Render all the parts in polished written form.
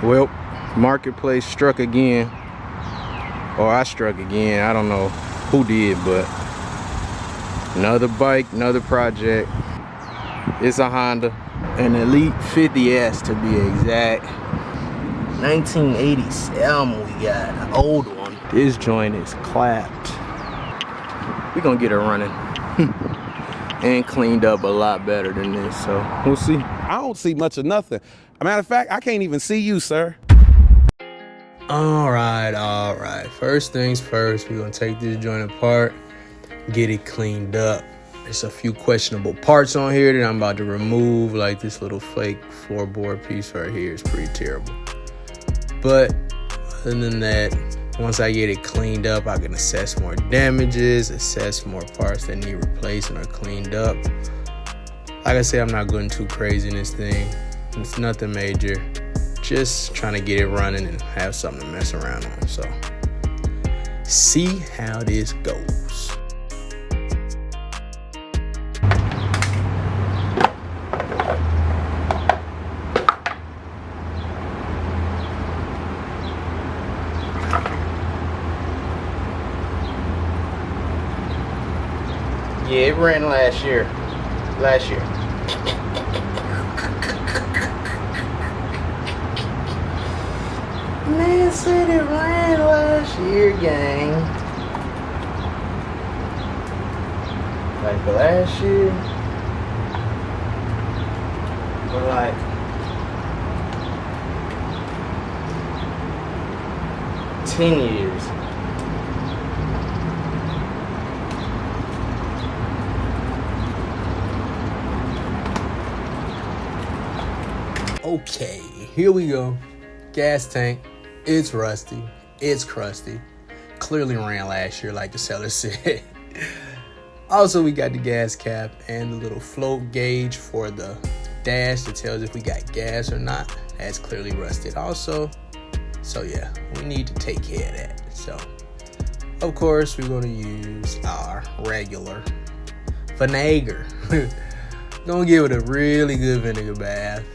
Well, Marketplace struck again, or I struck again. I don't know who did, but another bike, another project. It's a Honda, an Elite 50S to be exact. 1987 we got, an old one. This joint is clapped. We're gonna get it running and cleaned up a lot better than this, so we'll see. I don't see much of nothing. As a matter of fact, I can't even see you, sir. All right. First things first, we're gonna take this joint apart, get it cleaned up. There's a few questionable parts on here that I'm about to remove, like this little fake floorboard piece right here is pretty terrible. But other than that, once I get it cleaned up, I can assess more damages, assess more parts that need replacing or cleaned up. Like I said, I'm not going too crazy in this thing. It's nothing major. Just trying to get it running and have something to mess around on. So, see how this goes. Yeah, it ran last year. Man said it ran last year, gang. Like last year? Or like ten years. Okay, here we go. Gas tank. It's rusty. It's crusty. Clearly ran last year, like the seller said. Also, we got the gas cap and the little float gauge for the dash that tells if we got gas or not. That's clearly rusted also. So yeah, we need to take care of that. So, of course, we're going to use our regular vinegar. Gonna give it a really good vinegar bath.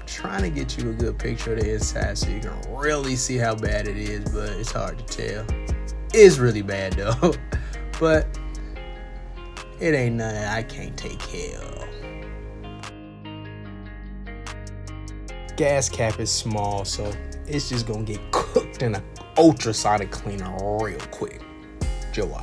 Trying to get you a good picture of the inside so you can really see how bad it is, but it's hard to tell. It's really bad though, but it ain't nothing I can't take care of. Gas cap is small, so it's just gonna get cooked in an ultrasonic cleaner real quick. Joe.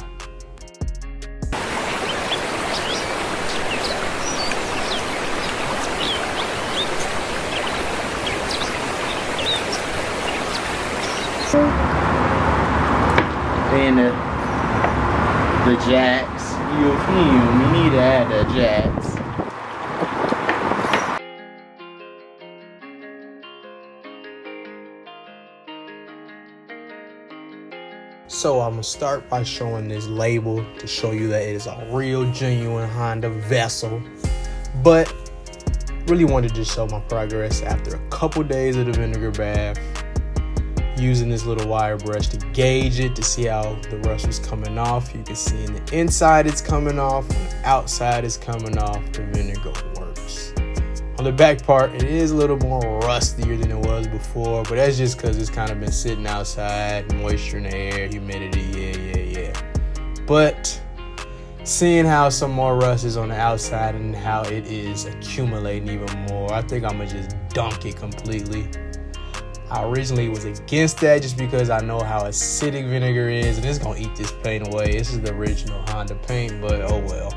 And the jacks, you need to add the jacks. So I'm gonna start by showing this label to show you that it is a real genuine Honda vessel, but really wanted to just show my progress after a couple days of the vinegar bath, using this little wire brush to gauge it to see how the rust was coming off. You can see in the inside it's coming off, on the outside it's coming off. The vinegar works. On the back part, it is a little more rustier than it was before, but that's just because it's kind of been sitting outside, moisture in the air, humidity, yeah. But seeing how some more rust is on the outside and how it is accumulating even more, I think I'm gonna just dunk it completely. I originally was against that just because I know how acidic vinegar is and it's gonna eat this paint away. This is the original Honda paint, but oh well.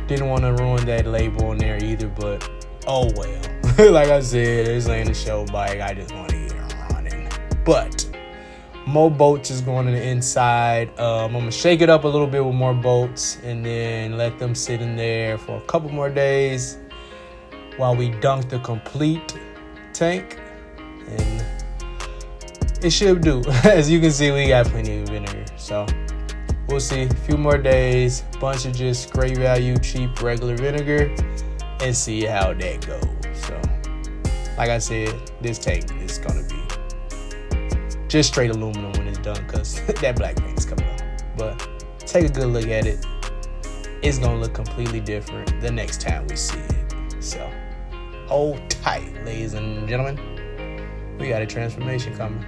Didn't want to ruin that label on there either, but oh well. Like I said, this ain't a show bike. I just want to get it running. But more bolts is going on the inside. I'm gonna shake it up a little bit with more bolts and then let them sit in there for a couple more days while we dunk the complete tank. And it should do. As you can see, we got plenty of vinegar. So we'll see. A few more days, bunch of just great value, cheap, regular vinegar, and see how that goes. So, like I said, this tank is gonna be just straight aluminum when it's done, because that black paint is coming off. But take a good look at it. It's gonna look completely different the next time we see it. So hold tight, ladies and gentlemen. we got a transformation coming.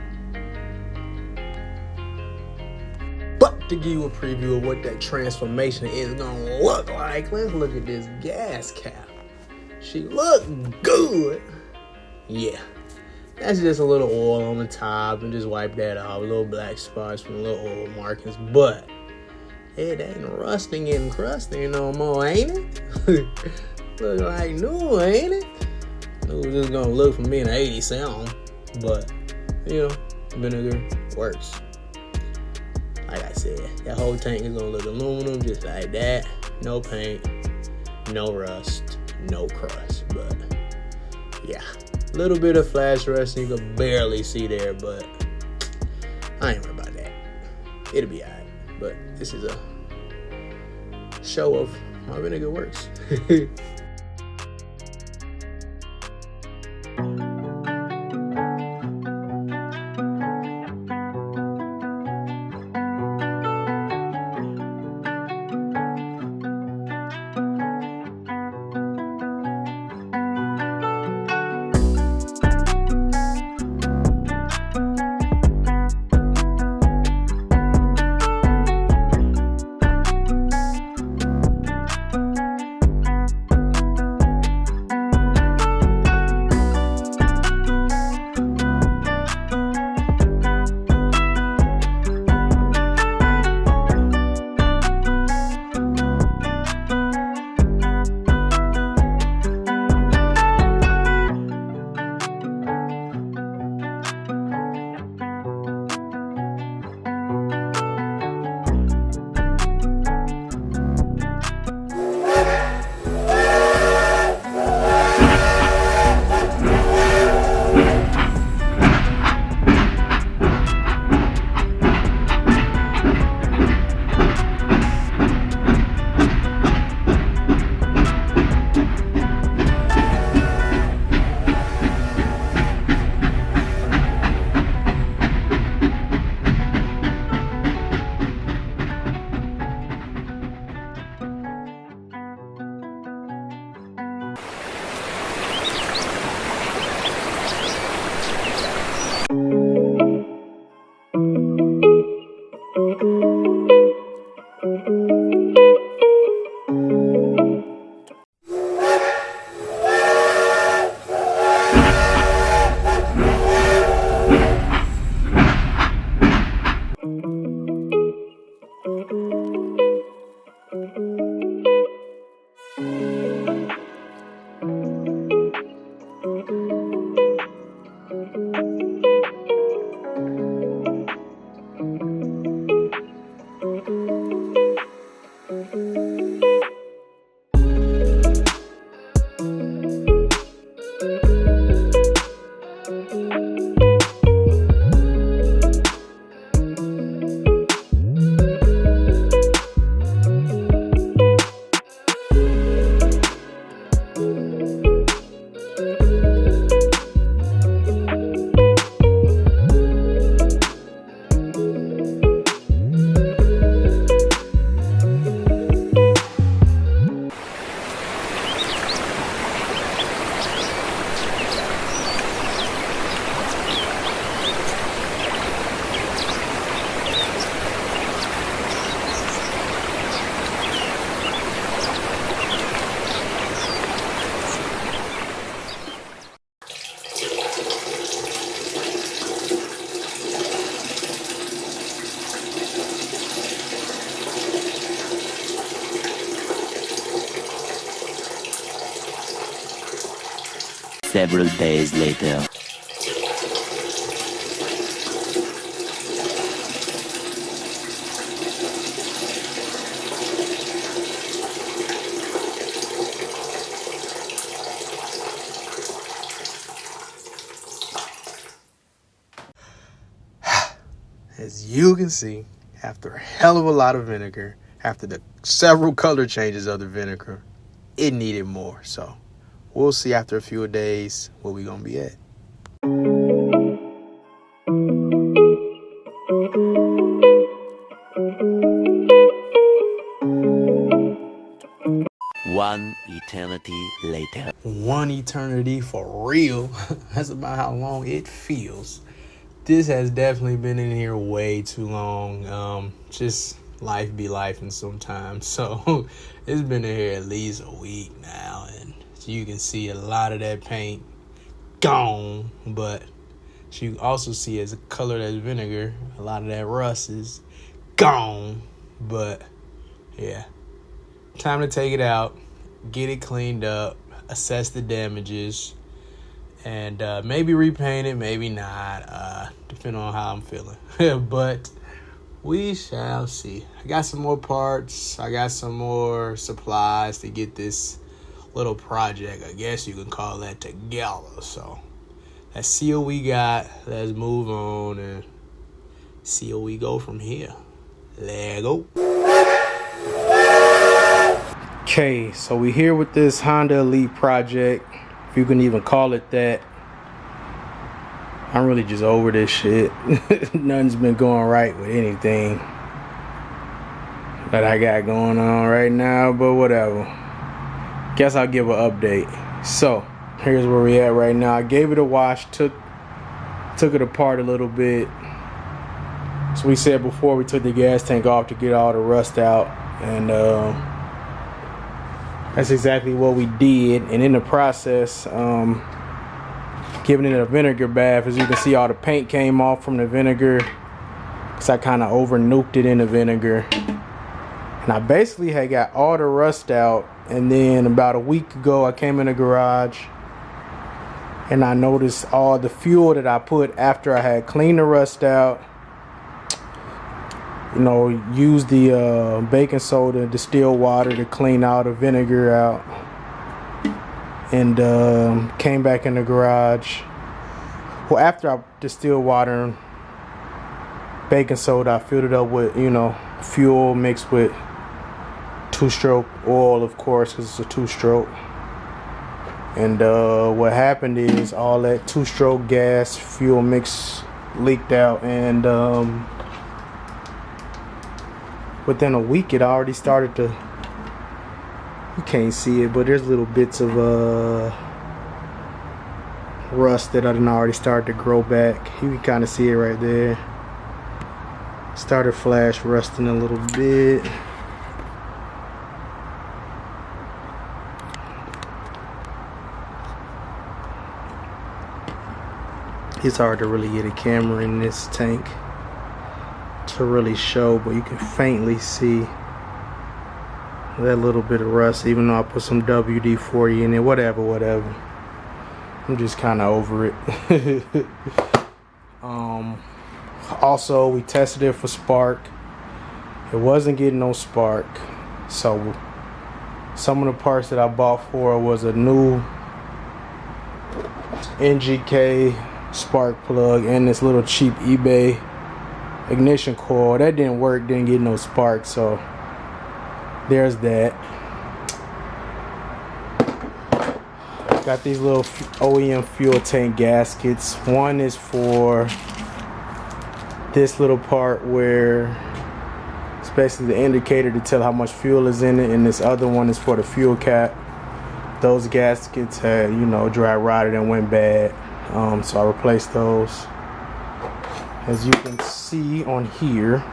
But to give you a preview of what that transformation is gonna look like, let's look at this gas cap. She look good. Yeah. That's just a little oil on the top and just wipe that off. Little black spots from little oil markings. But it ain't rusting and crusting no more, ain't it? Look like new, ain't it? It was just gonna look for me in an 80 sound. But, vinegar works. Like I said, that whole tank is gonna look aluminum just like that. No paint, no rust, no crust. But, yeah. A little bit of flash rust you can barely see there, but I ain't worried about that. It'll be alright. But this is a show of how vinegar works. Several days later. As you can see, after a hell of a lot of vinegar, after the several color changes of the vinegar, it needed more. So we'll see after a few days where we're going to be at. One eternity later. One eternity for real. That's about how long it feels. This has definitely been in here way too long. Just life be life and sometimes. So it's been in here at least a week now, and you can see a lot of that paint gone, but you also see as a color as vinegar, a lot of that rust is gone. But yeah, time to take it out, get it cleaned up, assess the damages, and maybe repaint it, maybe not, depending on how I'm feeling. But we shall see. I got some more parts. I got some more supplies to get this little project, I guess you can call that, together. So let's see what we got. Let's move on and see where we go from here. Let's go. Okay, so we here with this Honda Elite project, if you can even call it that. I'm really just over this shit. Nothing's been going right with anything that I got going on right now, but whatever. Guess I'll give an update. So here's where we at right now. I gave it a wash, took it apart a little bit. So we said before, we took the gas tank off to get all the rust out, and that's exactly what we did. And in the process, giving it a vinegar bath, as you can see, all the paint came off from the vinegar because I kind of over nuked it in the vinegar. And I basically had got all the rust out, and then about a week ago I came in the garage and I noticed all the fuel that I put after I had cleaned the rust out, you know, used the baking soda, distilled water to clean all the vinegar out, and came back in the garage. Well, after I distilled water and baking soda, I filled it up with, you know, fuel mixed with two-stroke oil, of course, because it's a two-stroke. And what happened is all that two-stroke gas fuel mix leaked out, and within a week it already started to, you can't see it, but there's little bits of rust that I done already started to grow back. You can kind of see it right there. Started flash rusting a little bit. It's hard to really get a camera in this tank to really show, but you can faintly see that little bit of rust, even though I put some WD-40 in it. Whatever. I'm just kind of over it. Also, we tested it for spark. It wasn't getting no spark. So some of the parts that I bought for it was a new NGK spark plug and this little cheap eBay ignition coil. That didn't work, didn't get no spark, so there's that. Got these little OEM fuel tank gaskets. One is for this little part where it's basically the indicator to tell how much fuel is in it, and this other one is for the fuel cap. Those gaskets had, you know, dry rotted and went bad, so I replaced those. As you can see on here,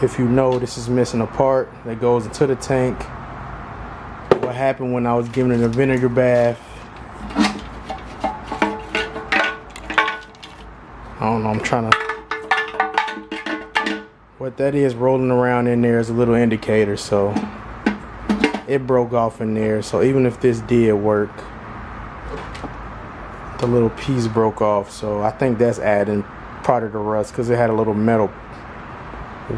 if you know, this is missing a part that goes into the tank. What happened when I was giving it a vinegar bath, I don't know, I'm trying to, what that is rolling around in there is a little indicator, so it broke off in there. So even if this did work, the little piece broke off, so I think that's adding part of the rust, because it had a little metal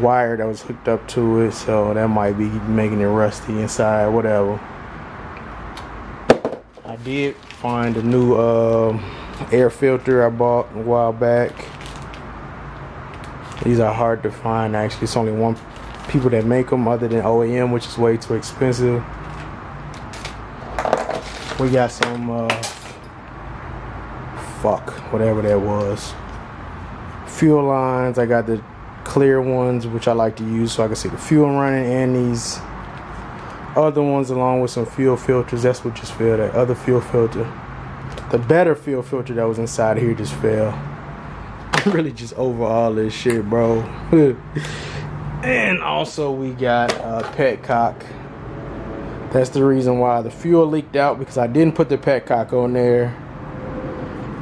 wire that was hooked up to it, so that might be making it rusty inside, whatever. I did find a new air filter I bought a while back. These are hard to find, actually. It's only one people that make them other than OEM, which is way too expensive. We got some whatever that was, fuel lines. I got the clear ones, which I like to use so I can see the fuel running, and these other ones along with some fuel filters. That's what just failed. That other fuel filter, the better fuel filter that was inside here, just failed. I'm really just over all this shit, bro. And also we got petcock. That's the reason why the fuel leaked out, because I didn't put the petcock on there.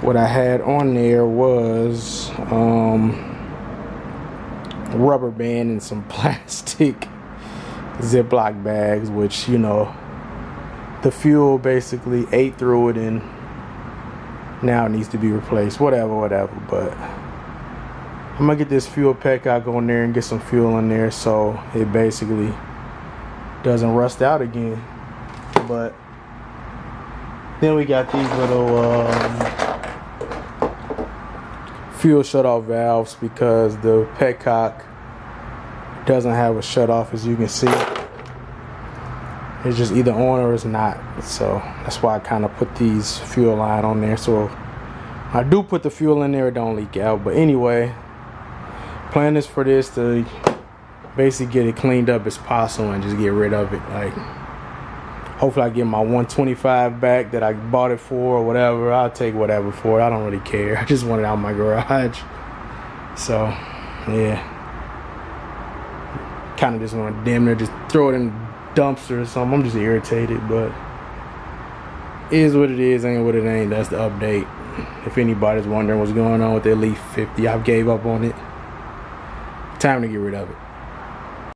What I had on there was rubber band and some plastic Ziploc bags, which, you know, the fuel basically ate through it and now it needs to be replaced. Whatever. But I'm gonna get this fuel petcock on there and get some fuel in there so it basically doesn't rust out again. But then we got these little fuel shutoff valves, because the petcock doesn't have a shutoff, as you can see. It's just either on or it's not. So that's why I kind of put these fuel line on there, so I do put the fuel in there, it don't leak out. But anyway, plan is for this to basically get it cleaned up as possible and just get rid of it. Like, hopefully I get my 125 back that I bought it for or whatever. I'll take whatever for it. I don't really care. I just want it out of my garage. So yeah, kind of just want to damn near just throw it in the dumpster or something. I'm just irritated, but it is what it is, ain't what it ain't. That's the update. If anybody's wondering what's going on with the Elite 50, I've gave up on it. Time to get rid of it.